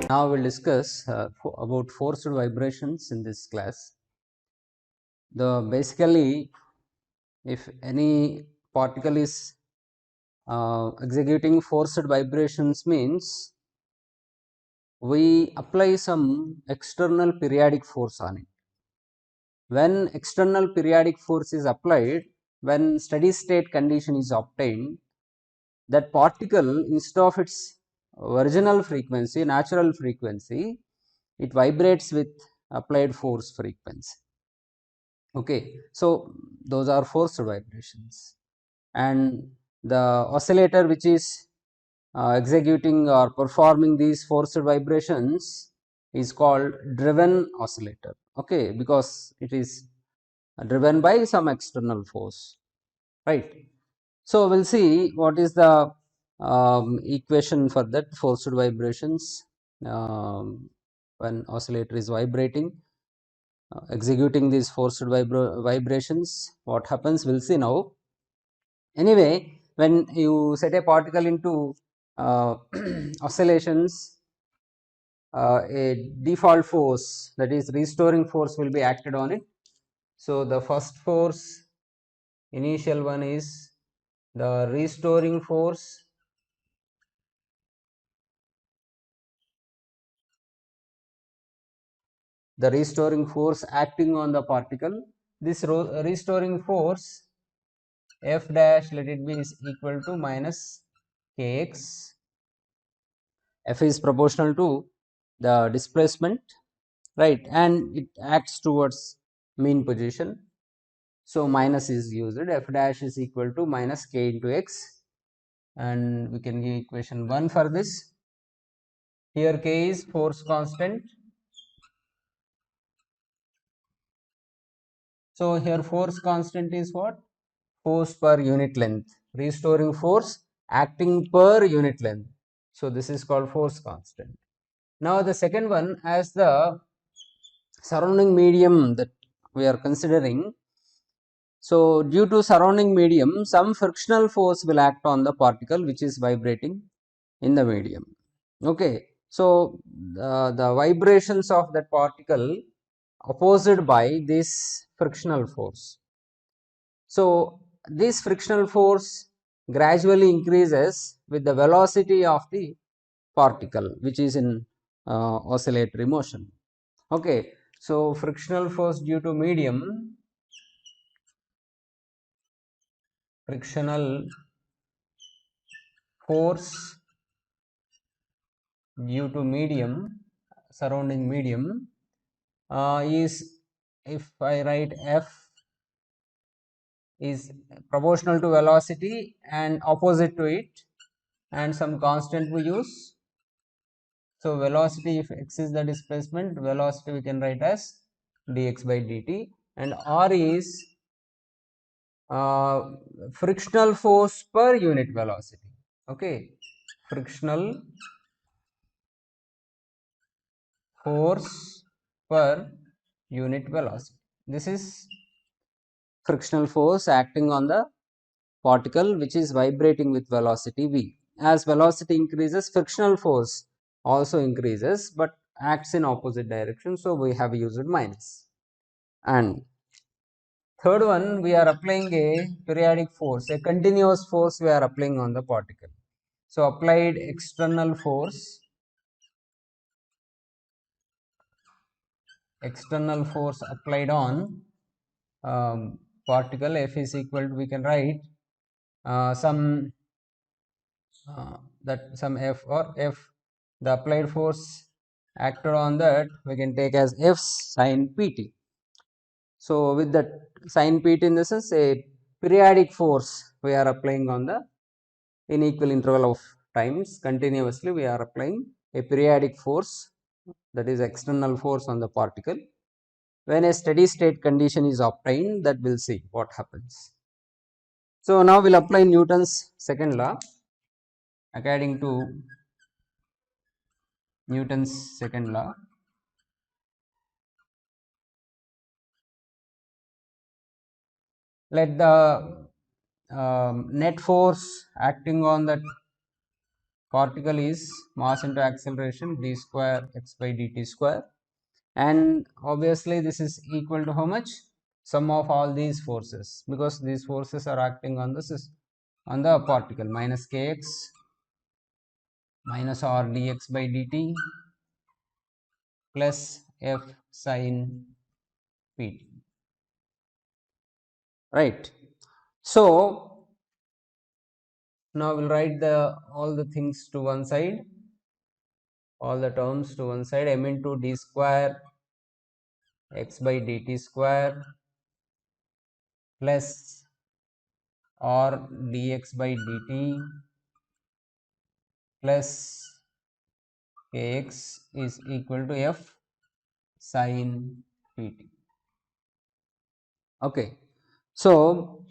Now we'll discuss about forced vibrations in this class. Basically, if any particle is executing forced vibrations, means we apply some external periodic force on it. When external periodic force is applied, when steady state condition is obtained, that particle, instead of its original frequency, natural frequency, it vibrates with applied force frequency. Okay, so those are forced vibrations, and the oscillator which is executing or performing these forced vibrations is called driven oscillator. Okay, because it is driven by some external force, right? So we'll see what is the equation for that forced vibrations when oscillator is vibrating, executing these forced vibrations. What happens, we'll see now. Anyway, when you set a particle into oscillations, a default force, that is restoring force, will be acted on it. So the first force, initial one, is the restoring force. The restoring force acting on the particle. This restoring force F dash, let it be, is equal to minus kx. F is proportional to the displacement, right, and it acts towards mean position. So minus is used. F dash is equal to minus k into x, and we can give equation 1 for this. Here k is force constant. So here force constant is what? Force per unit length. Restoring force acting per unit length. So this is called force constant. Now the second one, as the surrounding medium that we are considering, so due to surrounding medium, some frictional force will act on the particle which is vibrating in the medium. Okay, so the vibrations of that particle opposed by this frictional force. So this frictional force gradually increases with the velocity of the particle which is in oscillatory motion. Okay, so frictional force due to medium, frictional force due to medium, surrounding medium, is, if I write F is proportional to velocity and opposite to it, and some constant we use. So velocity, if x is the displacement, velocity we can write as dx by dt, and r is frictional force per unit velocity. Okay, frictional force per unit velocity. This is frictional force acting on the particle which is vibrating with velocity v. As velocity increases, frictional force also increases but acts in opposite direction, so we have used minus. And third one, we are applying a periodic force, a continuous force we are applying on the particle. So applied external force, applied on particle, F is equal to, we can write some some F, or F, the applied force acted on that we can take as F sin pt. So with that sin pt, in the sense a periodic force we are applying on the, in equal interval of times continuously we are applying a periodic force, that is external force, on the particle. When a steady state condition is obtained, that we'll see what happens. So now we'll apply Newton's second law. According to Newton's second law, let the net force acting on that particle is mass into acceleration d square x by dt square, and obviously this is equal to how much? Sum of all these forces, because these forces are acting on the particle, minus kx minus r dx by dt plus f sin pt, right? So now we'll write all the things to one side, all the terms to one side. M into d square x by dt square plus r dx by dt plus kx is equal to f sin pt. Okay, so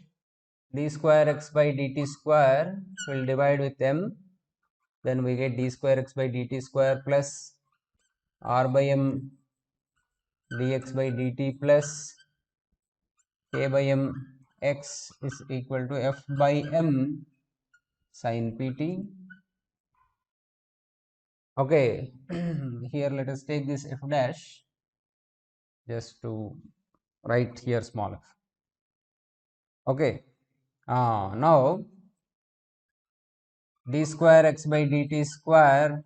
d square x by dt square will divide with m, then we get d square x by dt square plus r by m dx by dt plus k by m x is equal to f by m sin pt. Okay, here let us take this f dash just to write here small f. Okay, now d square x by dt square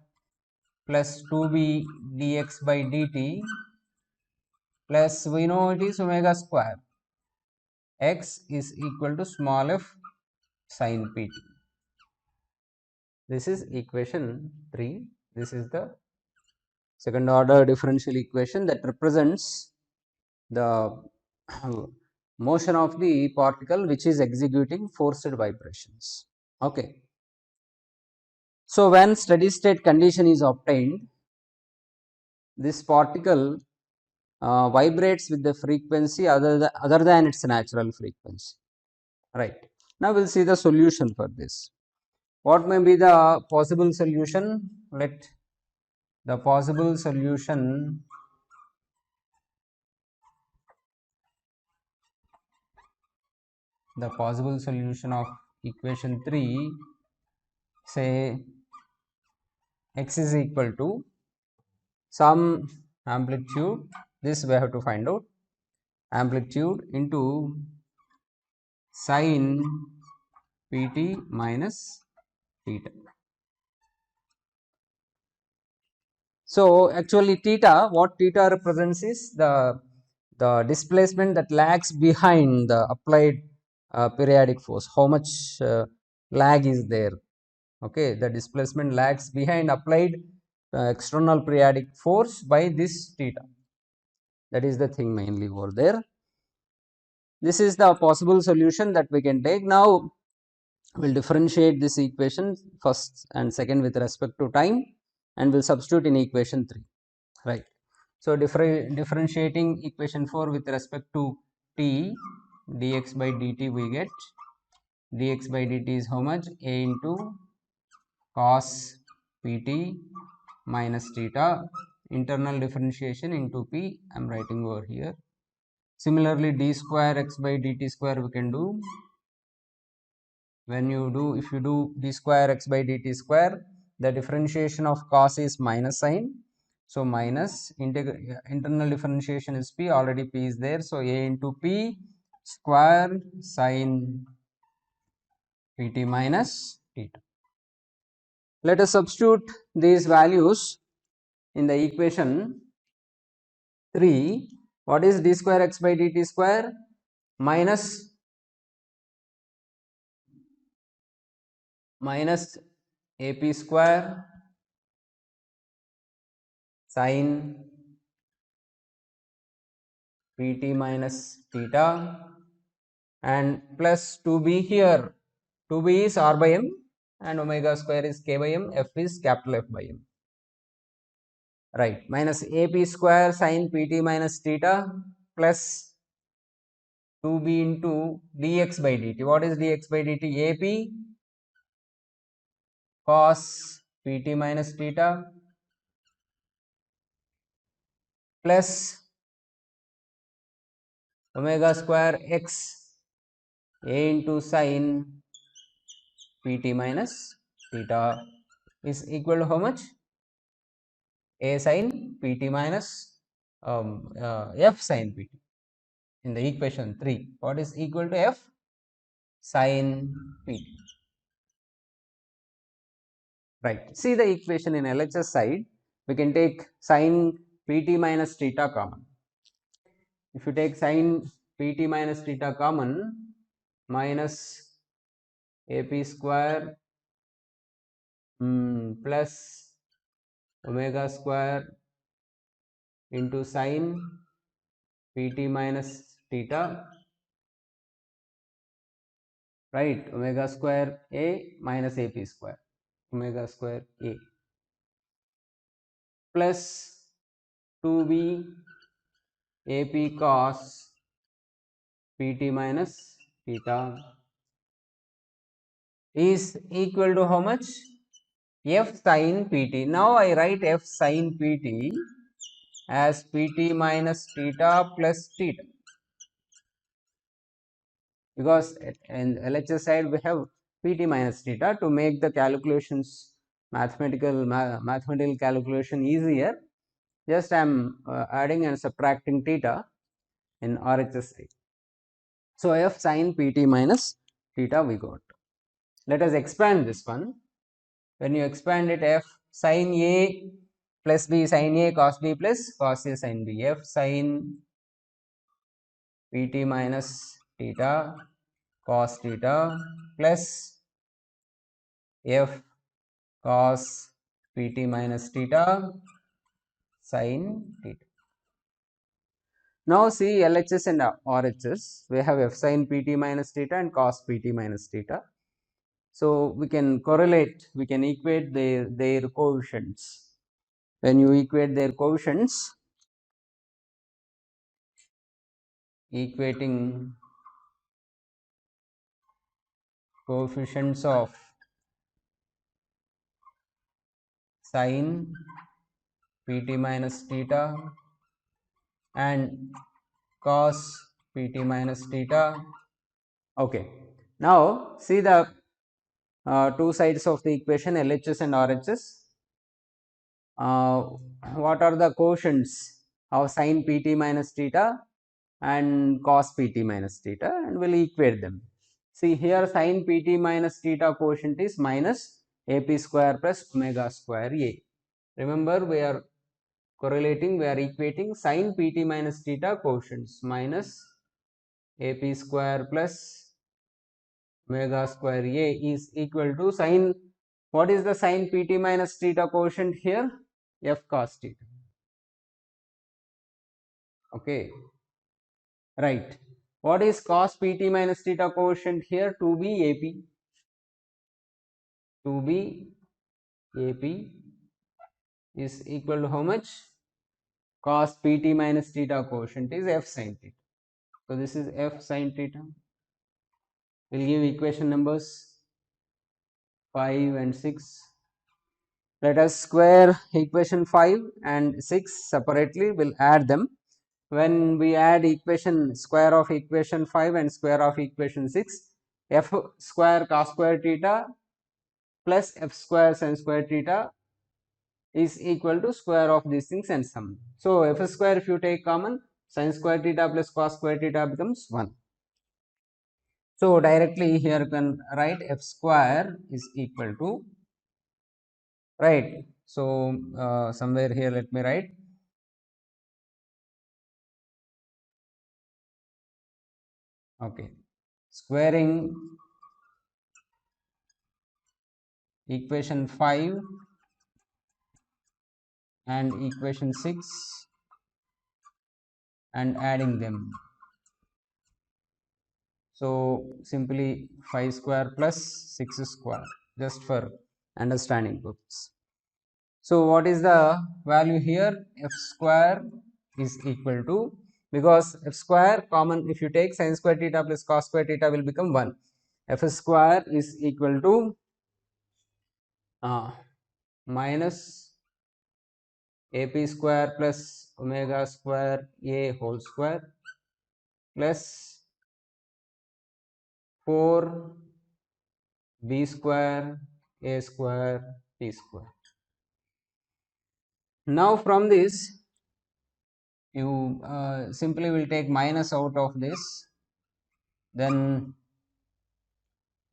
plus 2b dx by dt plus, we know it is omega square, x is equal to small f sin pt. This is equation 3. This is the second order differential equation that represents the motion of the particle which is executing forced vibrations. Okay. So when steady state condition is obtained, this particle vibrates with the frequency other than its natural frequency, right? Now we'll see the solution for this. What may be the possible solution? Let the possible solution of equation 3, say x is equal to some amplitude, this we have to find out, amplitude into sin pt minus theta. So actually theta, what theta represents is the displacement that lags behind the applied periodic force, how much lag is there. Okay, the displacement lags behind applied external periodic force by this theta. That is the thing mainly over there. This is the possible solution that we can take. Now we'll differentiate this equation first and second with respect to time, and we'll substitute in equation 3, right? So differentiating equation 4 with respect to t, dx by dt, we get dx by dt is how much? A into cos pt minus theta, internal differentiation into p, I am writing over here. Similarly, d square x by dt square we can do. If you do d square x by dt square, the differentiation of cos is minus sign. So minus internal differentiation is p, already p is there. So a into p square sin pt minus theta. Let us substitute these values in the equation 3. What is d square x by dt square? Minus ap square sin pt minus theta, and plus 2b here. 2b is r by m and omega square is k by m, f is capital F by m, right? Minus ap square sin pt minus theta plus 2b into dx by dt. What is dx by dt? ap cos pt minus theta plus omega square x a into sin pt minus theta. is equal to how much? A sin pt minus f sin pt. In the equation 3, what is equal to f? Sin pt. Right. See the equation in LHS side, we can take sin pt minus theta common. If you take sin pt minus theta common, minus ap square plus omega square into sin pt minus theta, right? Omega square a minus ap square, omega square a, plus 2b ap cos pt minus theta is equal to how much? F sin pt. Now I write f sin pt as pt minus theta plus theta, because in LHS side we have pt minus theta. To make the calculations mathematical calculation easier, just I am adding and subtracting theta in RHS side. So f sin pt minus theta we got. Let us expand this one. When you expand it, f sin a plus b sin a cos b plus cos a sin b, f sin pt minus theta cos theta plus f cos pt minus theta sin theta. Now see LHS and RHS, we have f sin pt minus theta and cos pt minus theta. So we can correlate, we can equate their coefficients. When you equate their coefficients, equating coefficients of sin pt minus theta and cos pt minus theta. Okay, now see the two sides of the equation, LHS and RHS. What are the quotients of sin pt minus theta and cos pt minus theta, and we'll equate them. See here, sin pt minus theta quotient is minus ap square plus omega square a. Remember, we are correlating, we are equating sin pt minus theta quotients, minus ap square plus omega square a is equal to sin, what is the sin pt minus theta quotient here? F cos theta. Okay, right. What is cos pt minus theta quotient here? 2b ap. 2b ap is equal to how much? Cos pt minus theta quotient is f sin theta. So this is f sin theta. We'll give equation numbers 5 and 6. Let us square equation 5 and 6 separately. We'll add them. When we add equation, square of equation 5 and square of equation 6, f square cos square theta plus f square sin square theta is equal to square of these things and sum. So f square, if you take common, sin square theta plus cos square theta becomes 1. So directly here you can write f square is equal to, right? So somewhere here let me write, okay, squaring equation 5 and equation 6 and adding them. So simply 5 square plus 6 square, just for understanding purpose. So what is the value here? F square is equal to, because f square common, if you take sin square theta plus cos square theta will become 1. F square is equal to minus ap square plus omega square a whole square plus 4 b square a square p square. Now from this you simply will take minus out of this, then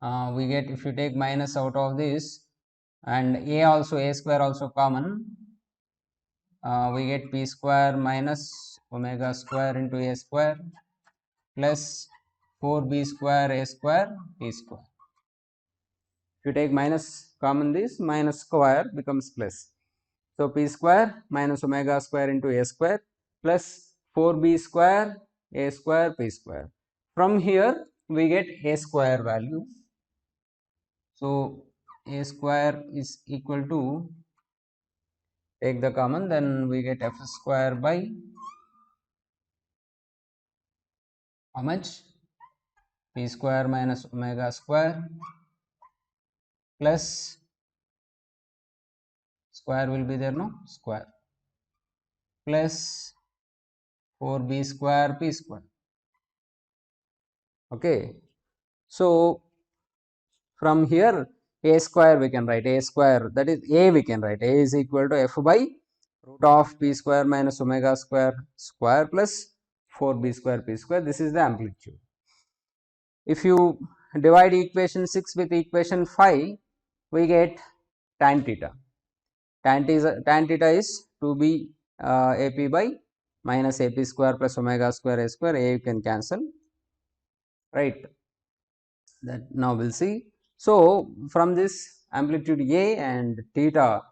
we get, if you take minus out of this and a square also common, we get p square minus omega square into a square plus 4b square a square p square. If you take minus common, this minus square becomes plus. So p square minus omega square into a square plus 4b square a square p square. From here we get a square value. So a square is equal to, take the common, then we get f square by how much? P square minus omega square plus square will be there, no, square, plus 4b square p square. Okay, so from here a square we can write, a square, that is a we can write, a is equal to f by root of p square minus omega square square plus 4b square p square. This is the amplitude. If you divide equation 6 with equation 5, we get tan theta. Tan theta is 2b ap by minus ap square plus omega square a square. A you can cancel, right? That now we'll see. So from this amplitude a and theta,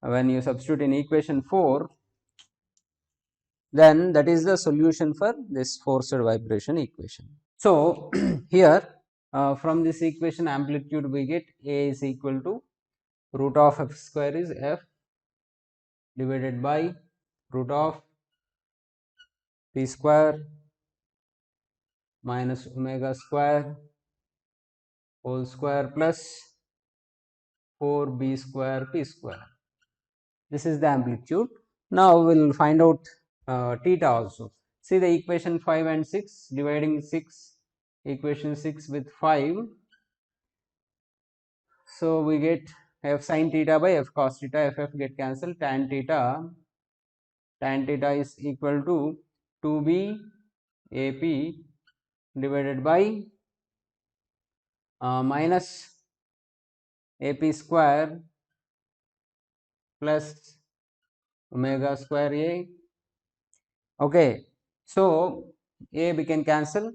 when you substitute in equation 4, then that is the solution for this forced vibration equation. So here from this equation amplitude we get a is equal to root of f square is f divided by root of p square minus omega square whole square plus 4b square p square. This is the amplitude. Now we'll find out theta also. See the equation 5 and 6, dividing 6, equation 6 with 5. So we get f sin theta by f cos theta, ff get cancelled, tan theta is equal to 2b ap divided by minus ap square plus omega square a. Okay, so a we can cancel,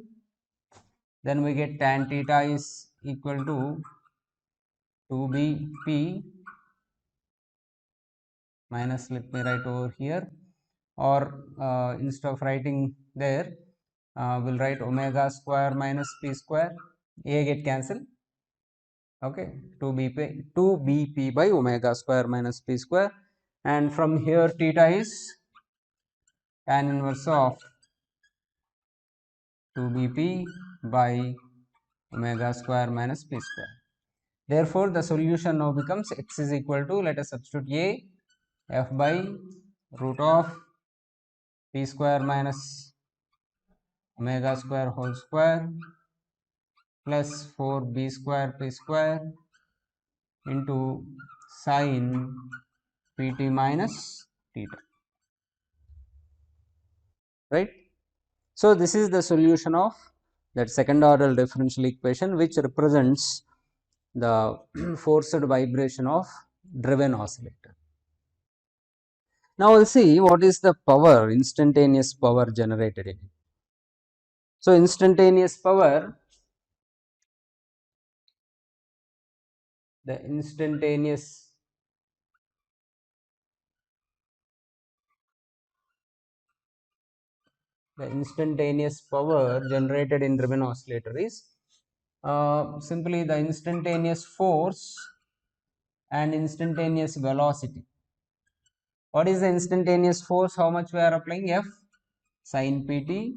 then we get tan theta is equal to 2bp minus, let me write over here, or instead of writing there, we'll write omega square minus p square, a get cancelled. Okay, 2bp by omega square minus p square, and from here theta is tan inverse of 2bp by omega square minus p square. Therefore the solution now becomes x is equal to, let us substitute a, f by root of p square minus omega square whole square plus 4b square p square into sin pt minus theta, right? So this is the solution of that second order differential equation, which represents the forced vibration of driven oscillator. Now we'll see what is the power, instantaneous power generated in it. So instantaneous power, the instantaneous power generated in driven oscillator is simply the instantaneous force and instantaneous velocity. What is the instantaneous force? How much we are applying? F sin pt.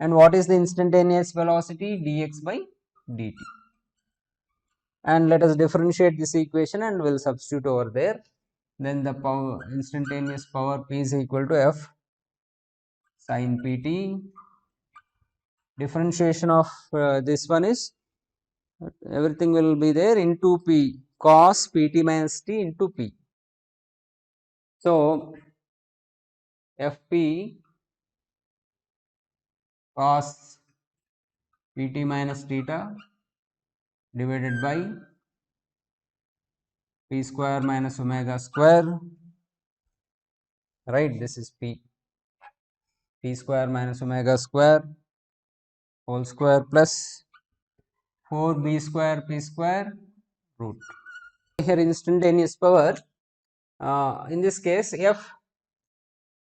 And what is the instantaneous velocity? Dx by dt. And let us differentiate this equation and we'll substitute over there. Then the power, instantaneous power P is equal to F sin pt. Differentiation of this one is, everything will be there, into P cos pt minus t into p. So, Fp cos pt minus theta divided by p square minus omega square, right, this is p square minus omega square whole square plus 4b square p square root. Here instantaneous power, in this case f,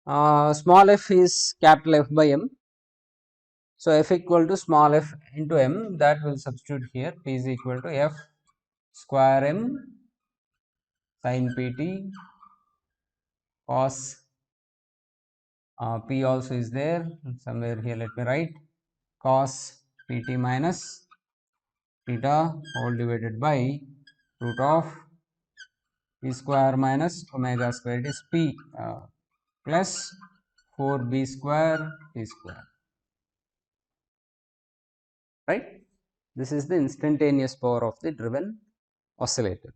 small f is capital F by m. So, f equal to small f into m, that will substitute here. P is equal to f square m sin pt cos, p also is there somewhere here, let me write, cos pt minus theta whole divided by root of p square minus omega square, it is p plus 4b square p square, right. This is the instantaneous power of the driven oscillator.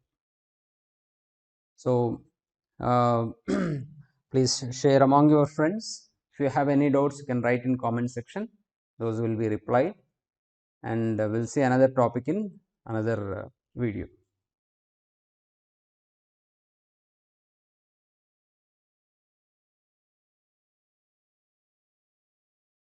So, please share among your friends. If you have any doubts, you can write in comment section, those will be replied, and we will see another topic in another video.